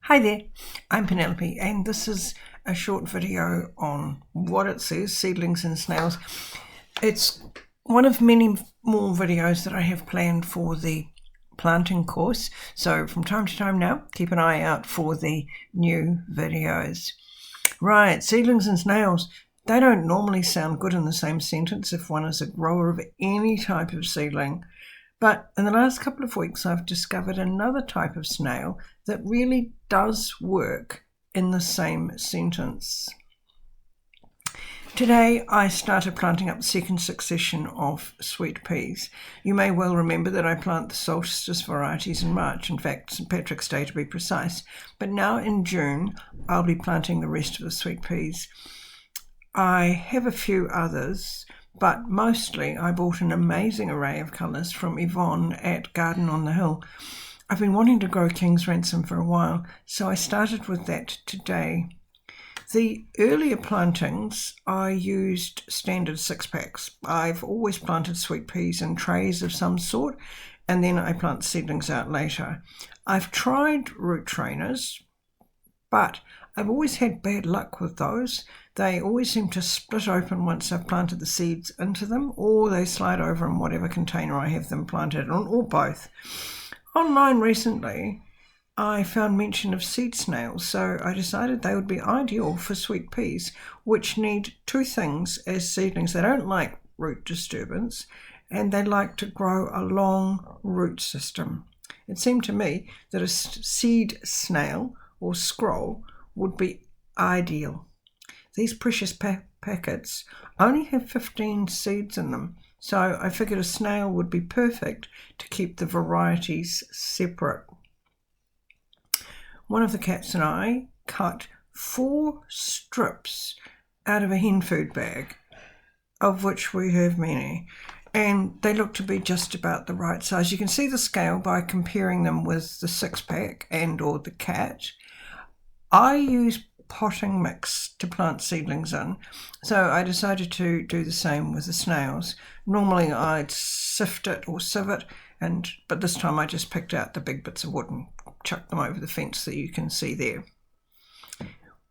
Hi there, I'm Penelope, and this is a short video on what it says, seedlings and snails. It's one of many more videos that I have planned for the planting course, so from time to time now, keep an eye out for the new videos. Right, seedlings and snails, they don't normally sound good in the same sentence if one is a grower of any type of seedling. But in the last couple of weeks, I've discovered another type of snail that really does work in the same sentence. Today, I started planting up the second succession of sweet peas. You may well remember that I plant the solstice varieties in March, in fact, St. Patrick's Day to be precise. But now in June, I'll be planting the rest of the sweet peas. I have a few others, but mostly I bought an amazing array of colours from Yvonne at Garden on the Hill. I've been wanting to grow King's Ransom for a while, so I started with that today. The earlier plantings, I used standard 6-packs. I've always planted sweet peas in trays of some sort, and then I plant seedlings out later. I've tried root trainers, but I've always had bad luck with those. They always seem to split open once I've planted the seeds into them, or they slide over in whatever container I have them planted in, or both. Online recently, I found mention of seed snails, so I decided they would be ideal for sweet peas, which need two things as seedlings. They don't like root disturbance, and they like to grow a long root system. It seemed to me that a seed snail or scroll would be ideal. These precious packets only have 15 seeds in them, so I figured a snail would be perfect to keep the varieties separate. One of the cats and I cut 4 strips out of a hen food bag, of which we have many, and they look to be just about the right size. You can see the scale by comparing them with the 6-pack and or the cat. I use potting mix to plant seedlings in, so I decided to do the same with the snails. Normally I'd sift it or sieve it, but this time I just picked out the big bits of wood and chucked them over the fence that you can see there.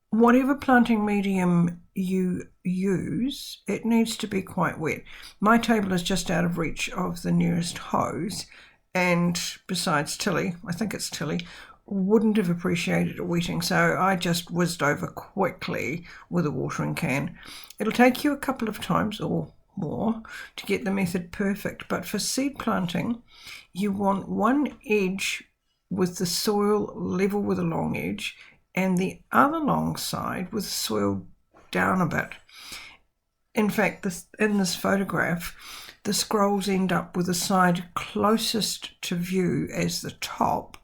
Whatever planting medium you use, it needs to be quite wet. My table is just out of reach of the nearest hose, and besides Tilly, I think it's Tilly, wouldn't have appreciated it wetting, so I just whizzed over quickly with a watering can. It'll take you a couple of times or more to get the method perfect, but for seed planting, you want one edge with the soil level with a long edge and the other long side with the soil down a bit. In fact, in this photograph, the scrolls end up with the side closest to view as the top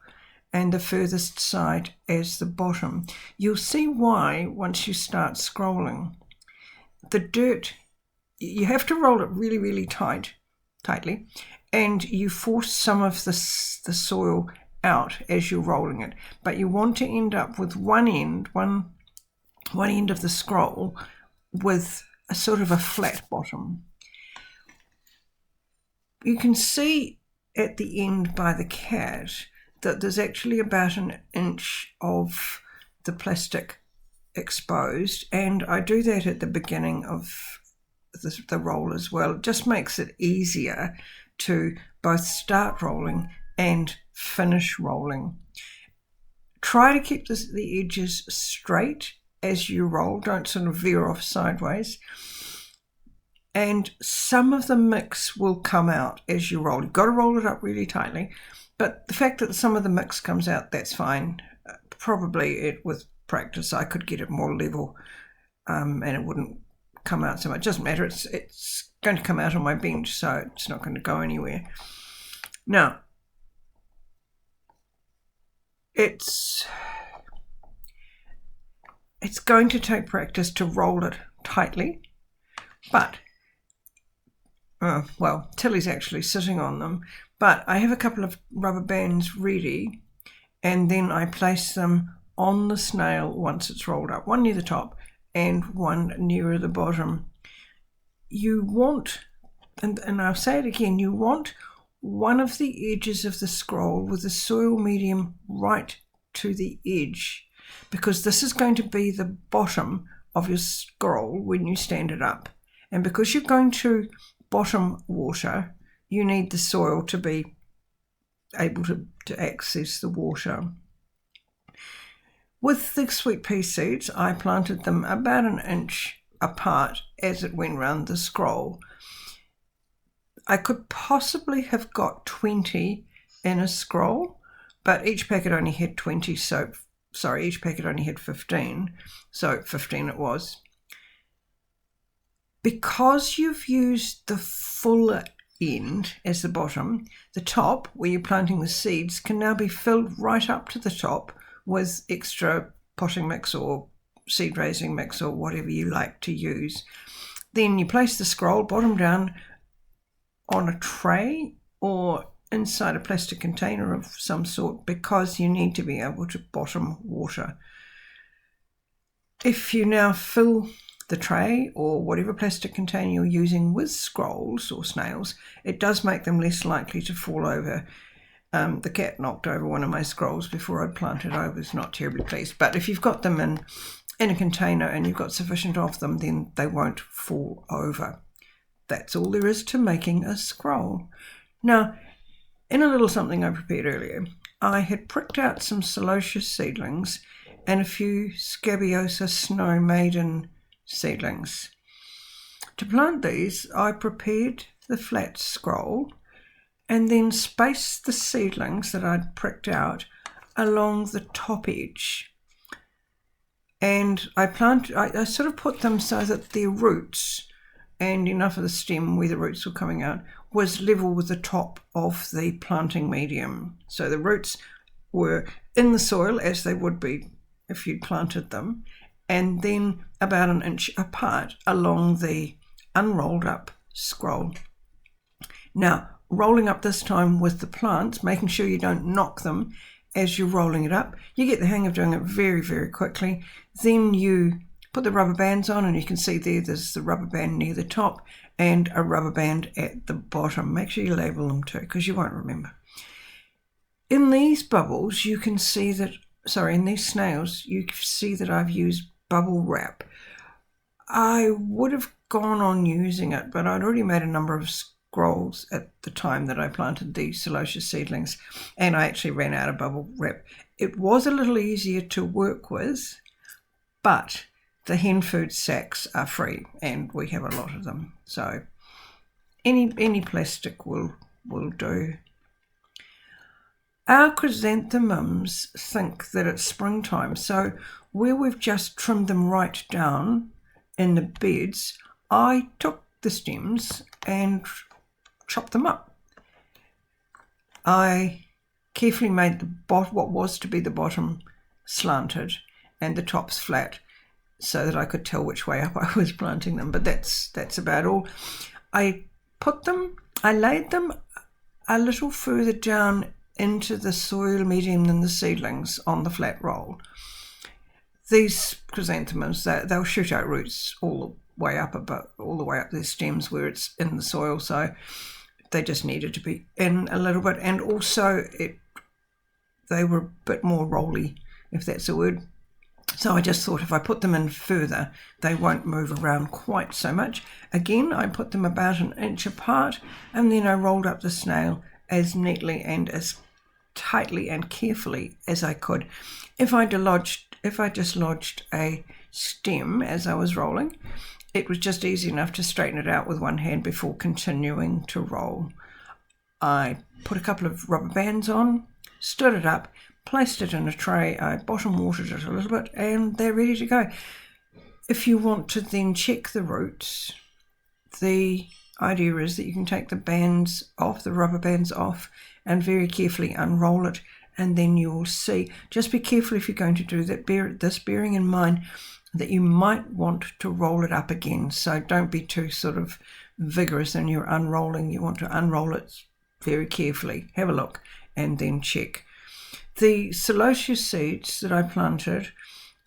and the furthest side as the bottom. You'll see why once you start scrolling. The dirt, you have to roll it really, really tightly, and you force some of the soil out as you're rolling it. But you want to end up with one end of the scroll with a sort of a flat bottom. You can see at the end by the cat that there's actually about an inch of the plastic exposed, and I do that at the beginning of the roll as well. It just makes it easier to both start rolling and finish rolling. Try to keep the edges straight as you roll, don't sort of veer off sideways. And some of the mix will come out as you roll. You've got to roll it up really tightly, but the fact that some of the mix comes out, that's fine. Probably with practice I could get it more level, and it wouldn't come out so much. It doesn't matter, it's going to come out on my bench, so it's not going to go anywhere. Now, it's going to take practice to roll it tightly, but well, Tilly's actually sitting on them, but I have a couple of rubber bands ready, and then I place them on the snail once it's rolled up, one near the top and one nearer the bottom. You want, and I'll say it again, you want one of the edges of the scroll with the soil medium right to the edge, because this is going to be the bottom of your scroll when you stand it up. And because you're going to bottom water, you need the soil to be able to access the water. With the sweet pea seeds, I planted them about an inch apart as it went round the scroll. I could possibly have got 20 in a scroll, but each packet only had 20, so sorry, each packet only had 15, so 15 it was. Because you've used the full end as the bottom, the top, where you're planting the seeds, can now be filled right up to the top with extra potting mix or seed raising mix or whatever you like to use. Then you place the scroll bottom down on a tray or inside a plastic container of some sort, because you need to be able to bottom water. If you now fill the tray or whatever plastic container you're using with scrolls or snails, it does make them less likely to fall over. The cat knocked over one of my scrolls before I planted. I was not terribly pleased. But if you've got them in a container and you've got sufficient of them, then they won't fall over. That's all there is to making a scroll. Now, in a little something I prepared earlier, I had pricked out some Celosia seedlings and a few Scabiosa snow maiden seedlings. To plant these, I prepared the flat scroll and then spaced the seedlings that I'd pricked out along the top edge. And I sort of put them so that their roots and enough of the stem where the roots were coming out was level with the top of the planting medium. So the roots were in the soil as they would be if you'd planted them, and then about an inch apart along the unrolled up scroll. Now, rolling up this time with the plants, making sure you don't knock them as you're rolling it up. You get the hang of doing it very, very quickly. Then you put the rubber bands on, and you can see there's the rubber band near the top and a rubber band at the bottom. Make sure you label them too, because you won't remember. In these bubbles, you can see that, in these snails, you see that I've used bubble wrap. I would have gone on using it, but I'd already made a number of scrolls at the time that I planted the Celosia seedlings, and I actually ran out of bubble wrap. It was a little easier to work with, but the hen food sacks are free, and we have a lot of them, so any plastic will do. Our chrysanthemums think that it's springtime, so where we've just trimmed them right down in the beds, I took the stems and chopped them up. I carefully made what was to be the bottom slanted and the tops flat, so that I could tell which way up I was planting them, but that's about all. I laid them a little further down into the soil medium than the seedlings on the flat roll. These chrysanthemums, they'll shoot out roots all the way up their stems where it's in the soil, so they just needed to be in a little bit, and also they were a bit more rolly, if that's a word. So I just thought if I put them in further, they won't move around quite so much. Again, I put them about an inch apart, and then I rolled up the snail as neatly and as tightly and carefully as I could. If I just lodged a stem as I was rolling, it was just easy enough to straighten it out with one hand before continuing to roll. I put a couple of rubber bands on, stood it up, placed it in a tray, I bottom watered it a little bit, and they're ready to go. If you want to then check the roots, the idea is that you can take the bands off, the rubber bands off, and very carefully unroll it, and then you will see. Just be careful if you're going to do that, bearing in mind that you might want to roll it up again, so don't be too sort of vigorous in your unrolling. You want to unroll it very carefully, have a look, and then check. The Celosia seeds that I planted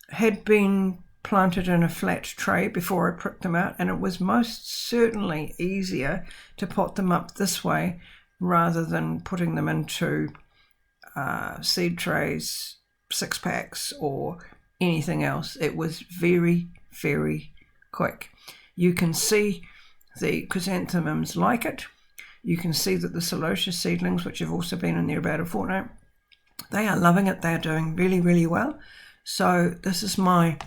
had been planted in a flat tray before I pricked them out, and it was most certainly easier to pot them up this way rather than putting them into seed trays 6 packs or anything else. It was very, very quick. You can see the chrysanthemums like it. You can see that the celosia seedlings, which have also been in there about a fortnight, they are loving it. They're doing really, really well. So this is my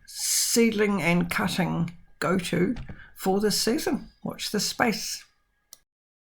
seedling and cutting go-to for this season. Watch this space.